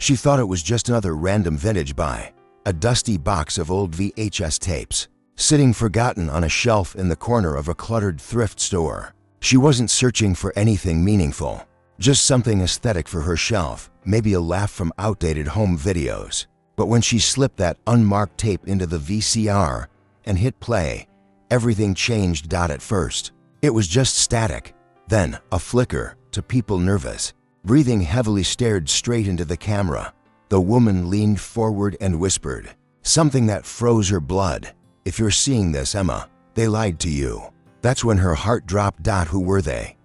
She thought it was just another random vintage buy, a dusty box of old VHS tapes, sitting forgotten on a shelf in the corner of a cluttered thrift store. She wasn't searching for anything meaningful, just something aesthetic for her shelf, maybe a laugh from outdated home videos. But when she slipped that unmarked tape into the VCR and hit play, everything changed. At first, it was just static, then a flicker to people nervous. Breathing heavily, stared straight into the camera. The woman leaned forward and whispered, something that froze her blood. "If you're seeing this, Emma, they lied to you." That's when her heart dropped. Who were they?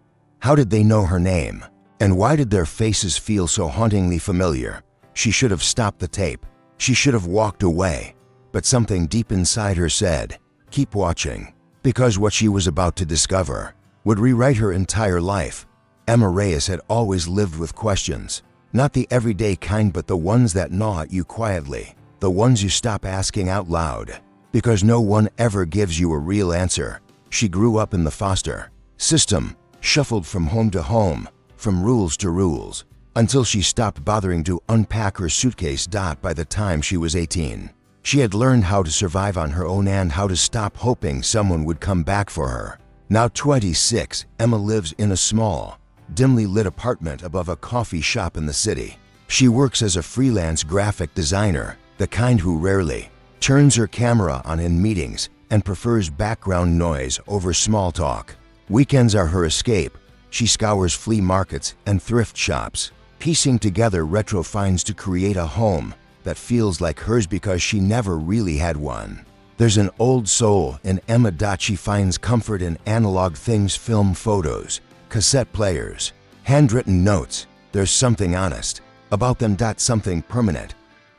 How did they know her name? And why did their faces feel so hauntingly familiar? She should have stopped the tape. She should have walked away. But something deep inside her said, keep watching. Because what she was about to discover would rewrite her entire life. Emma Reyes had always lived with questions. Not the everyday kind, but the ones that gnaw at you quietly. The ones you stop asking out loud. Because no one ever gives you a real answer. She grew up in the foster system, shuffled from home to home, from rules to rules, until she stopped bothering to unpack her suitcase. By the time she was 18, she had learned how to survive on her own and how to stop hoping someone would come back for her. Now 26, Emma lives in a small, dimly lit apartment above a coffee shop in the city. She works as a freelance graphic designer, the kind who rarely turns her camera on in meetings and prefers background noise over small talk. Weekends are her escape. She scours flea markets and thrift shops, piecing together retro finds to create a home that feels like hers because she never really had one. There's an old soul in Emma. She finds comfort in analog things, film photos, cassette players, handwritten notes. There's something honest about them. Something permanent.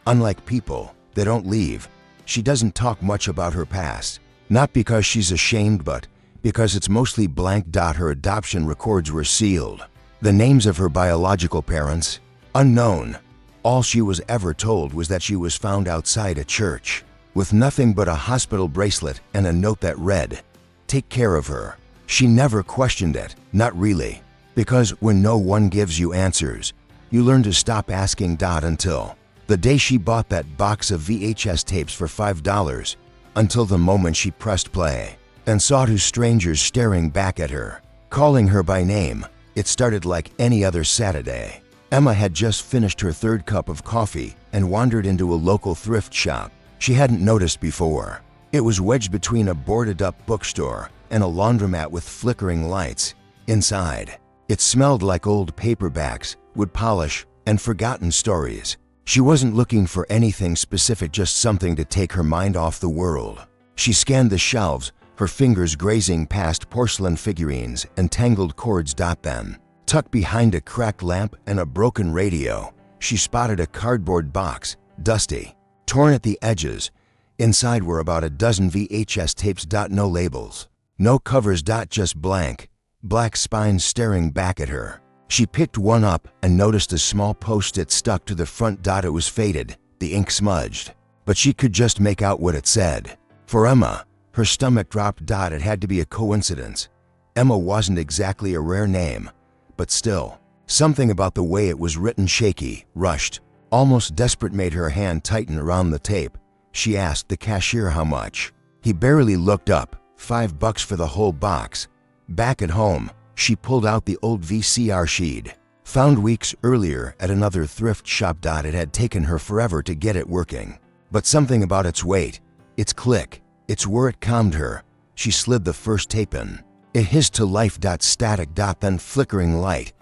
Unlike people, they don't leave. She doesn't talk much about her past, not because she's ashamed, but because it's mostly blank. Her adoption records were sealed. The names of her biological parents, unknown. All she was ever told was that she was found outside a church, with nothing but a hospital bracelet and a note that read, "Take care of her." She never questioned it, not really, because when no one gives you answers, you learn to stop asking. Until the day she bought that box of VHS tapes for $5, until the moment she pressed play and saw two strangers staring back at her, calling her by name. It started like any other Saturday. Emma had just finished her third cup of coffee and wandered into a local thrift shop she hadn't noticed before. It was wedged between a boarded-up bookstore and a laundromat with flickering lights. Inside, it smelled like old paperbacks, wood polish, and forgotten stories. She wasn't looking for anything specific, just something to take her mind off the world. She scanned the shelves, her fingers grazing past porcelain figurines and tangled cords. Then, tucked behind a cracked lamp and a broken radio, she spotted a cardboard box, dusty, torn at the edges. Inside were about a dozen VHS tapes. No labels, no covers. Just blank, black spines staring back at her. She picked one up and noticed a small post-it stuck to the front. It was faded, the ink smudged, but she could just make out what it said. For Emma, her stomach dropped. It had to be a coincidence. Emma wasn't exactly a rare name, but still, something about the way it was written, shaky, rushed, almost desperate, made her hand tighten around the tape. She asked the cashier how much. He barely looked up. $5 for the whole box. Back at home, she pulled out the old VCR sheet, found weeks earlier at another thrift shop. It had taken her forever to get it working. But something about its weight, its click, its whir, it calmed her. She slid the first tape in. It hissed to life. Static. Then flickering light.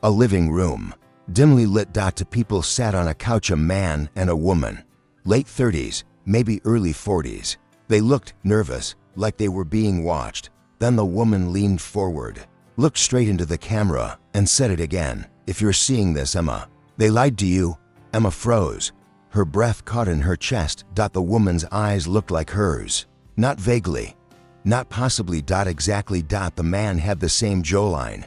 A living room, dimly lit. Two people sat on a couch, a man and a woman. Late 30s, maybe early 40s. They looked nervous, like they were being watched. Then the woman leaned forward, looked straight into the camera, and said it again. "If you're seeing this, Emma, they lied to you." Emma froze. Her breath caught in her chest. The woman's eyes looked like hers. Not vaguely, not possibly. Exactly. The man had the same jawline,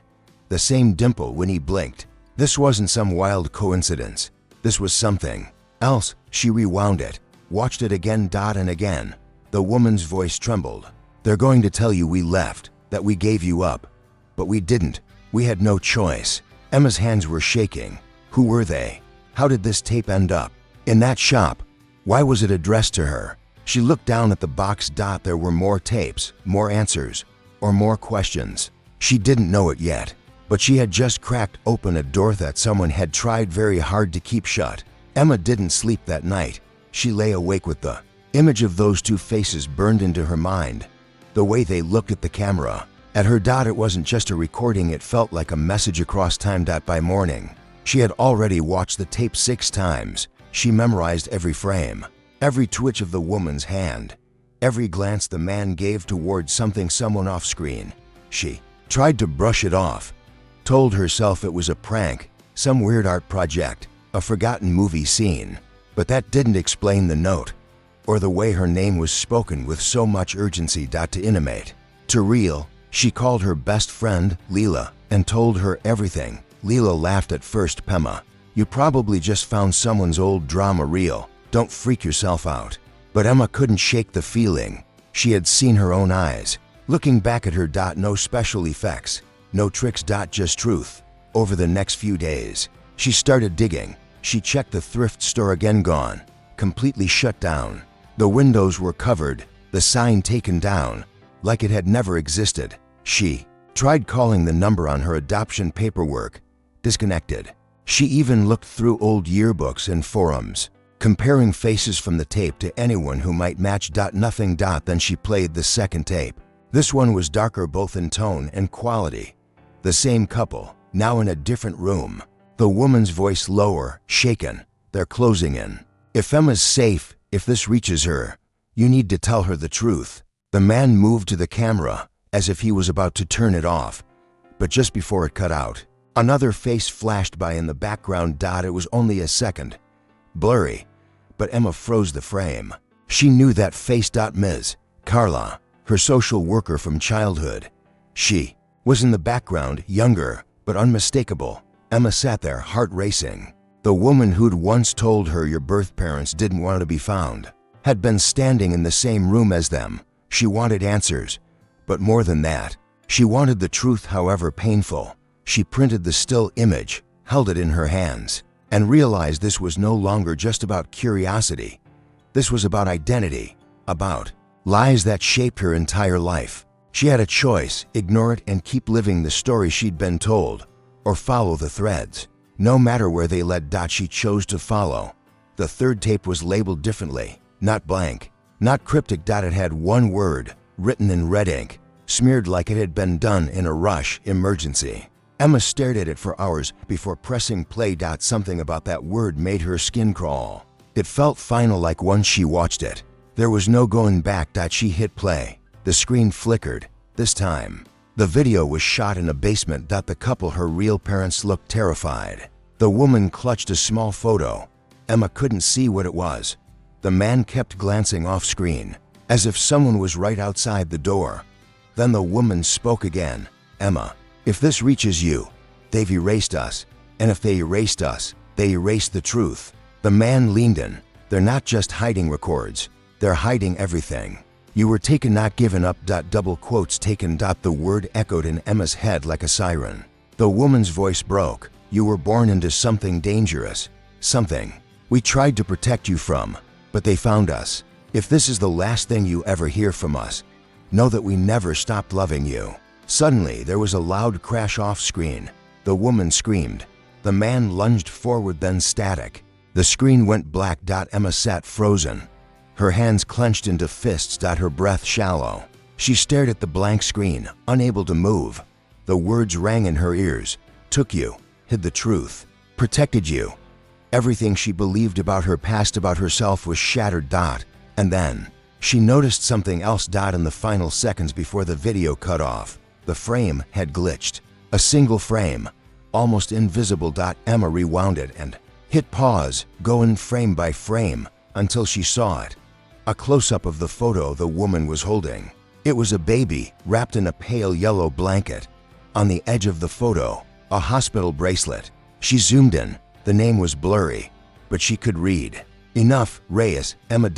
the same dimple when he blinked. This wasn't some wild coincidence. This was something else. She rewound it, watched it again. And again. The woman's voice trembled. "They're going to tell you we left, that we gave you up. But we didn't. We had no choice." Emma's hands were shaking. Who were they? How did this tape end up in that shop? Why was it addressed to her? She looked down at the box. There were more tapes, more answers, or more questions. She didn't know it yet, but she had just cracked open a door that someone had tried very hard to keep shut. Emma didn't sleep that night. She lay awake with the image of those two faces burned into her mind. The way they looked at the camera, at her. It wasn't just a recording, it felt like a message across time. By morning, she had already watched the tape 6 times. She memorized every frame, every twitch of the woman's hand, every glance the man gave towards someone off screen. She tried to brush it off, told herself it was a prank, some weird art project, a forgotten movie scene. But that didn't explain the note, or the way her name was spoken with so much urgency. To intimate, to real, she called her best friend, Leela, and told her everything. Leela laughed at first. Pema, you probably just found someone's old drama reel. Don't freak yourself out. But Emma couldn't shake the feeling. She had seen her own eyes, looking back at her. No special effects, no tricks. Just truth. Over the next few days, she started digging. She checked the thrift store again. Gone. Completely shut down. The windows were covered, the sign taken down, like it had never existed. She tried calling the number on her adoption paperwork. Disconnected. She even looked through old yearbooks and forums, comparing faces from the tape to anyone who might match. Nothing. Then she played the second tape. This one was darker both in tone and quality. The same couple, now in a different room. The woman's voice lower, shaken. They're closing in. If Emma's safe, if this reaches her, you need to tell her the truth. The man moved to the camera, as if he was about to turn it off. But just before it cut out, another face flashed by in the background. It was only a second. Blurry. But Emma froze the frame. She knew that face. Ms. Carla, her social worker from childhood. She was in the background, younger, but unmistakable. Emma sat there, heart racing. The woman who'd once told her your birth parents didn't want to be found had been standing in the same room as them. She wanted answers, but more than that, she wanted the truth, however painful. She printed the still image, held it in her hands, and realized this was no longer just about curiosity. This was about identity, about lies that shaped her entire life. She had a choice: ignore it and keep living the story she'd been told, or follow the threads. No matter where they led. She chose to follow. The third tape was labeled differently, not blank, not cryptic. It had one word, written in red ink, smeared like it had been done in a rush. Emergency. Emma stared at it for hours before pressing play. Something about that word made her skin crawl. It felt final, like once she watched it, there was no going back. She hit play. The screen flickered. This time, the video was shot in a basement. The couple, her real parents, looked terrified. The woman clutched a small photo. Emma couldn't see what it was. The man kept glancing off screen, as if someone was right outside the door. Then the woman spoke again. Emma, if this reaches you, they've erased us. And if they erased us, they erased the truth. The man leaned in. They're not just hiding records. They're hiding everything. You were taken, not given up. Double quotes taken. The word echoed in Emma's head like a siren. The woman's voice broke. You were born into something dangerous. Something we tried to protect you from, but they found us. If this is the last thing you ever hear from us, know that we never stopped loving you. Suddenly, there was a loud crash off screen. The woman screamed. The man lunged forward, then static. The screen went black. Emma sat frozen, her hands clenched into fists. Her breath shallow. She stared at the blank screen, unable to move. The words rang in her ears. Took you, hid the truth, protected you. Everything she believed about her past, about herself, was shattered. And then, she noticed something else. In the final seconds before the video cut off, the frame had glitched. A single frame, almost invisible. Emma rewound it and hit pause, going frame by frame, until she saw it. A close-up of the photo the woman was holding. It was a baby, wrapped in a pale yellow blanket. On the edge of the photo, a hospital bracelet. She zoomed in. The name was blurry, but she could read. Enough, Reyes, Emma.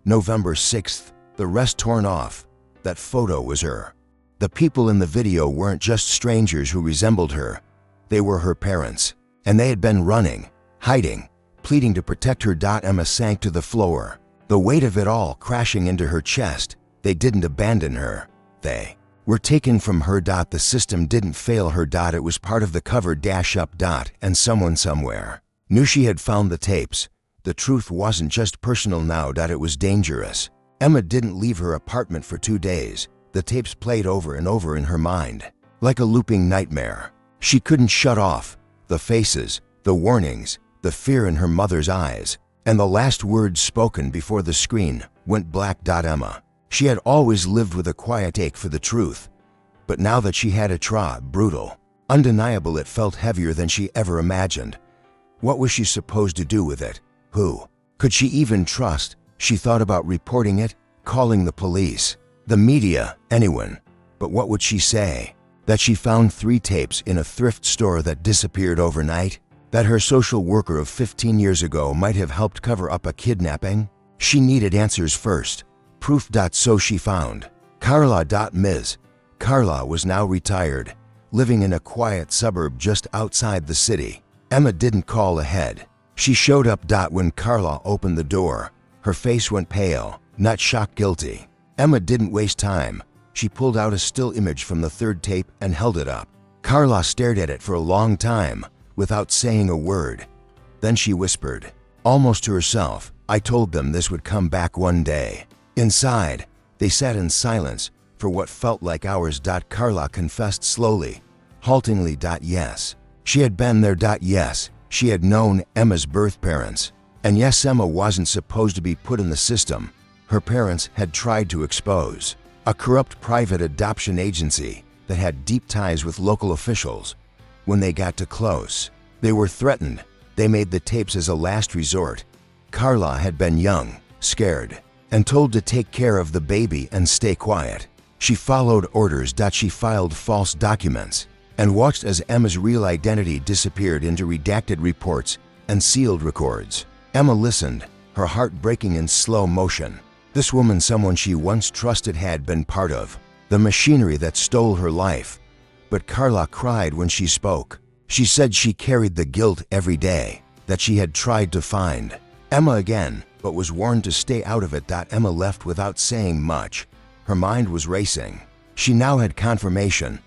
November 6th, the rest torn off. That photo was her. The people in the video weren't just strangers who resembled her. They were her parents, and they had been running, hiding, pleading to protect her. Emma sank to the floor, the weight of it all crashing into her chest. They didn't abandon her. They were taken from her. The system didn't fail her. It was part of the cover-up. And someone somewhere knew she had found the tapes. The truth wasn't just personal now. It was dangerous. Emma didn't leave her apartment for 2 days. The tapes played over and over in her mind, like a looping nightmare. She couldn't shut off the faces, the warnings, the fear in her mother's eyes, and the last words spoken before the screen went black. Emma, she had always lived with a quiet ache for the truth, but now that she had it brutal, undeniable, it felt heavier than she ever imagined. What was she supposed to do with it? Who could she even trust? She thought about reporting it, calling the police, the media, anyone. But what would she say? That she found 3 tapes in a thrift store that disappeared overnight? That her social worker of 15 years ago might have helped cover up a kidnapping? She needed answers first. Proof. So she found Carla. Ms. Carla was now retired, living in a quiet suburb just outside the city. Emma didn't call ahead. She showed up. When Carla opened the door, her face went pale, not shock, guilty. Emma didn't waste time. She pulled out a still image from the 3rd tape and held it up. Carla stared at it for a long time, without saying a word. Then she whispered, almost to herself, I told them this would come back one day. Inside, they sat in silence for what felt like hours. Carla confessed slowly, haltingly. Yes, she had been there. Yes, she had known Emma's birth parents. And yes, Emma wasn't supposed to be put in the system. Her parents had tried to expose a corrupt private adoption agency that had deep ties with local officials. When they got too close, they were threatened. They made the tapes as a last resort. Carla had been young, scared, and told to take care of the baby and stay quiet. She followed orders. She filed false documents and watched as Emma's real identity disappeared into redacted reports and sealed records. Emma listened, her heart breaking in slow motion. This woman, someone she once trusted, had been part of the machinery that stole her life. But Carla cried when she spoke. She said she carried the guilt every day that she had tried to find Emma again, but was warned to stay out of it. Emma left without saying much. Her mind was racing. She now had confirmation,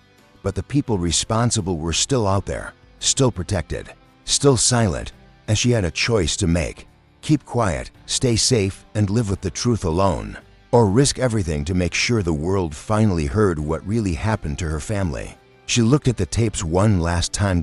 but the people responsible were still out there, still protected, still silent, and she had a choice to make. Keep quiet, stay safe, and live with the truth alone, or risk everything to make sure the world finally heard what really happened to her family. She looked at the tapes one last time.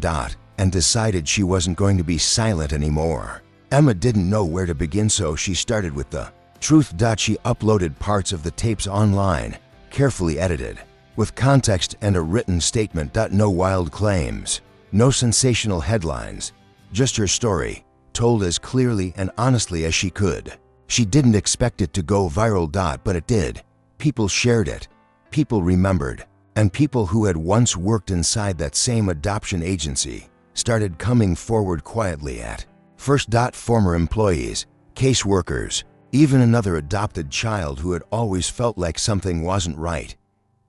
And decided she wasn't going to be silent anymore. Emma didn't know where to begin, so she started with the truth. She uploaded parts of the tapes online, carefully edited, with context and a written statement. No wild claims, no sensational headlines, just her story, told as clearly and honestly as she could. She didn't expect it to go viral. But it did. People shared it, people remembered, and people who had once worked inside that same adoption agency started coming forward quietly at first. Former employees, caseworkers, even another adopted child who had always felt like something wasn't right.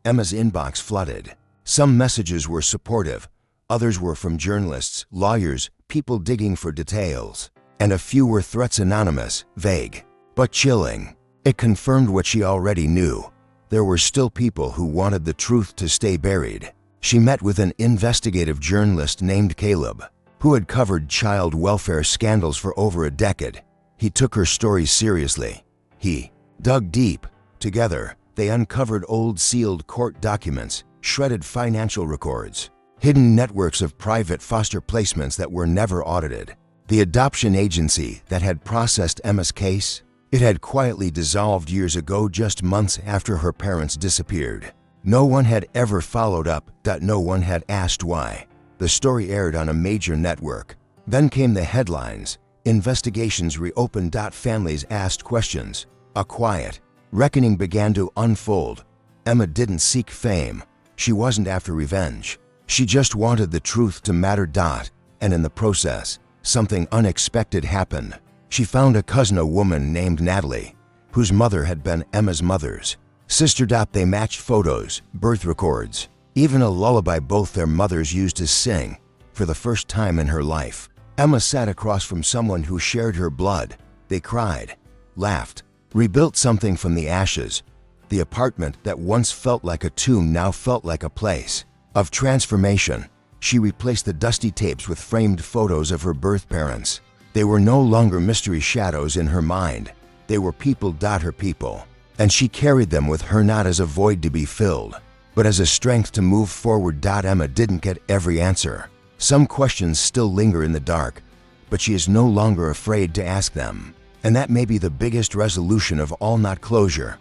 Emma's inbox flooded. Some messages were supportive, others were from journalists, lawyers, people digging for details, and a few were threats, anonymous, vague, but chilling. It confirmed what she already knew. There were still people who wanted the truth to stay buried. She met with an investigative journalist named Caleb, who had covered child welfare scandals for over a decade. He took her story seriously. He dug deep. Together, they uncovered old sealed court documents, shredded financial records, hidden networks of private foster placements that were never audited. The adoption agency that had processed Emma's case, it had quietly dissolved years ago, just months after her parents disappeared. No one had ever followed up. No one had asked why. The story aired on a major network. Then came the headlines. Investigations reopened. Families asked questions. A quiet reckoning began to unfold. Emma didn't seek fame. She wasn't after revenge. She just wanted the truth to matter. And in the process, something unexpected happened. She found a cousin, a woman named Natalie, whose mother had been Emma's mother's sister. They matched photos, birth records, even a lullaby both their mothers used to sing for the first time in her life. Emma sat across from someone who shared her blood. They cried, laughed, rebuilt something from the ashes. The apartment that once felt like a tomb now felt like a place of transformation. She replaced the dusty tapes with framed photos of her birth parents. They were no longer mystery shadows in her mind. They were people. Her people. And she carried them with her not as a void to be filled, but as a strength to move forward. Emma didn't get every answer. Some questions still linger in the dark, but she is no longer afraid to ask them. And that may be the biggest resolution of all, not closure,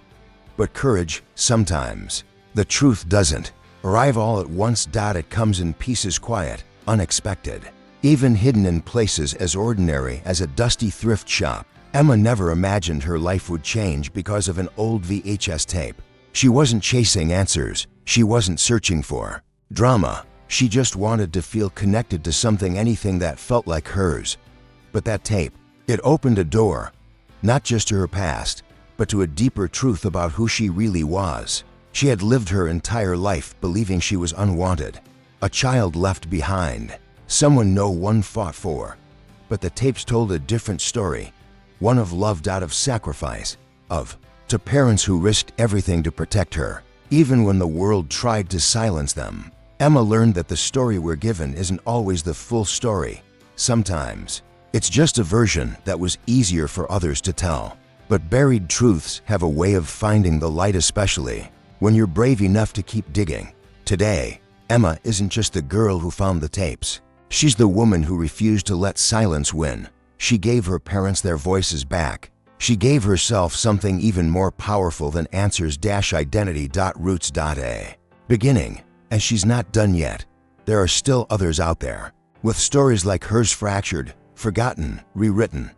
but courage. Sometimes the truth doesn't arrive all at once. It comes in pieces, quiet, unexpected, even hidden in places as ordinary as a dusty thrift shop. Emma never imagined her life would change because of an old VHS tape. She wasn't chasing answers. She wasn't searching for drama. She just wanted to feel connected to something, anything that felt like hers. But that tape, it opened a door, not just to her past, but to a deeper truth about who she really was. She had lived her entire life believing she was unwanted, a child left behind, someone no one fought for. But the tapes told a different story, one of love, of sacrifice, to parents who risked everything to protect her, even when the world tried to silence them. Emma learned that the story we're given isn't always the full story. Sometimes it's just a version that was easier for others to tell. But buried truths have a way of finding the light, especially when you're brave enough to keep digging. Today, Emma isn't just the girl who found the tapes. She's the woman who refused to let silence win. She gave her parents their voices back. She gave herself something even more powerful than answers. Identity. Roots. Beginning. And she's not done yet. There are still others out there, with stories like hers, fractured, forgotten, rewritten.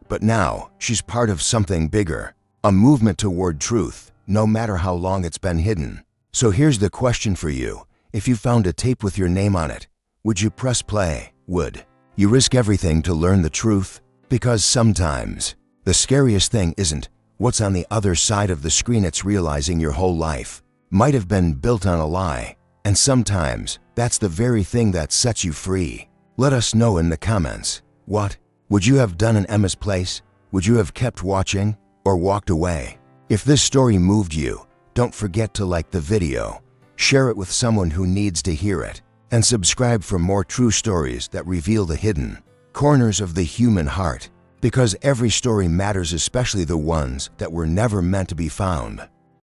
But now, she's part of something bigger, a movement toward truth, no matter how long it's been hidden. So here's the question for you. If you found a tape with your name on it, would you press play? Would you risk everything to learn the truth? Because sometimes, the scariest thing isn't what's on the other side of the screen, it's realizing your whole life might have been built on a lie. And sometimes, that's the very thing that sets you free. Let us know in the comments. What would you have done in Emma's place? Would you have kept watching or walked away? If this story moved you, don't forget to like the video, share it with someone who needs to hear it, and subscribe for more true stories that reveal the hidden corners of the human heart. Because every story matters, especially the ones that were never meant to be found.